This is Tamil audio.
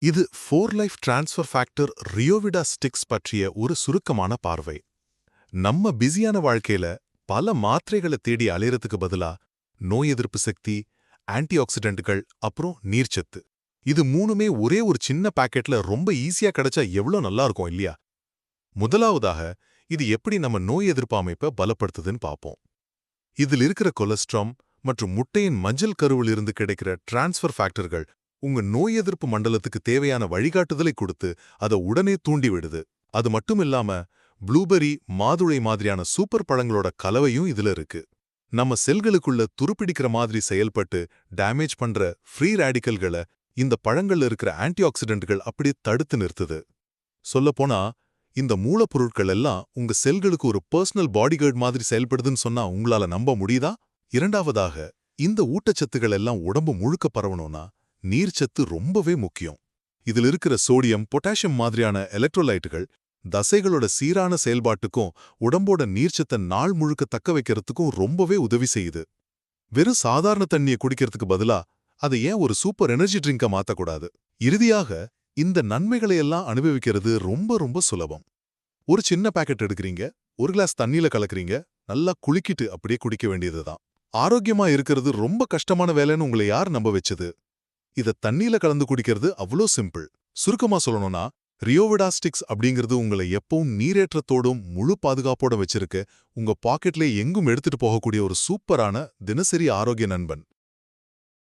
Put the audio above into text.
இது 4 லைஃப் டிரான்ஸ்ஃபர் ஃபேக்டர் ரியோவிடா ஸ்டிக்ஸ் பற்றிய ஒரு சுருக்கமான பார்வை. நம்ம பிஸியான வாழ்க்கையில பல மாத்திரைகளை தேடி அலையறதுக்கு பதிலா நோய் எதிர்ப்பு சக்தி, ஆன்டி ஆக்சிடென்ட்கள் அப்புறம் நீர்ச்சத்து, இது மூணுமே ஒரே ஒரு சின்ன பாக்கெட்ல ரொம்ப ஈஸியா கிடைச்சா எவ்வளோ நல்லா இருக்கும் இல்லையா? முதலாவதாக இது எப்படி நம்ம நோய் எதிர்ப்பு அமைப்பை பலப்படுத்துதுன்னு பார்ப்போம். இதில் இருக்கிற கொலஸ்ட்ராம் மற்றும் முட்டையின் மஞ்சள் கருவில் இருந்து கிடைக்கிற டிரான்ஸ்ஃபர் ஃபேக்டர்கள் உங்க நோய் எதிர்ப்பு மண்டலத்துக்கு தேவையான வழிகாட்டுதலை கொடுத்து அதை உடனே தூண்டி விடுது. அது மட்டும் இல்லாம ப்ளூபெர்ரி, மாதுளை மாதிரியான சூப்பர் பழங்களோட கலவையும் இதுல இருக்கு. நம்ம செல்களுக்குள்ள துருப்பிடிக்கிற மாதிரி செயல்பட்டு டேமேஜ் பண்ற ஃப்ரீ ரேடிக்கல்களை இந்த பழங்கள்ல இருக்கிற ஆன்டி ஆக்சிடென்ட்கள் அப்படியே தடுத்து நிறுத்துது. சொல்லப்போனா இந்த மூலப்பொருட்கள் எல்லாம் உங்க செல்களுக்கு ஒரு பர்சனல் பாடிகார்டு மாதிரி செயல்படுதுன்னு சொன்னா உங்களால நம்ப முடியுதா? இரண்டாவதாக, இந்த ஊட்டச்சத்துக்கள் எல்லாம் உடம்பு முழுக்க பரவணும்னா நீர்ச்சத்து ரொம்பவே முக்கியம். இதில் இருக்கிற சோடியம், பொட்டாசியம் மாதிரியான எலக்ட்ரோலைட்டுகள் தசைகளோட சீரான செயல்பாட்டுக்கும் உடம்போட நீர்ச்சத்தை நாள் முழுக்க தக்க வைக்கிறதுக்கும் ரொம்பவே உதவி செய்யுது. வெறும் சாதாரண தண்ணியை குடிக்கிறதுக்கு பதிலா அதை ஏன் ஒரு சூப்பர் எனர்ஜி ட்ரிங்கா மாத்தக்கூடாது? இறுதியாக, இந்த நன்மைகளையெல்லாம் அனுபவிக்கிறது ரொம்ப ரொம்ப சுலபம். ஒரு சின்ன பாக்கெட் எடுக்கிறீங்க, ஒரு கிளாஸ் தண்ணியில கலக்குறீங்க, நல்லா குலுக்கிட்டு அப்படியே குடிக்க வேண்டியதுதான். ஆரோக்கியமா இருக்கிறது ரொம்ப கஷ்டமான வேலைன்னு உங்களை யார் நம்ப வச்சது? இத தண்ணியில கலந்து குடிக்கிறது அவ்வளோ சிம்பிள். சுருக்கமா சொல்லணும்னா, ரியோவிடா ஸ்டிக்ஸ் அப்படிங்கிறது உங்களை எப்பவும் நீரேற்றத்தோடும் முழு பாதுகாப்போட வச்சிருக்கு, உங்க பாக்கெட்ல எங்கும் எடுத்துட்டு போகக்கூடிய ஒரு சூப்பரான தினசரி ஆரோக்கிய நண்பன்.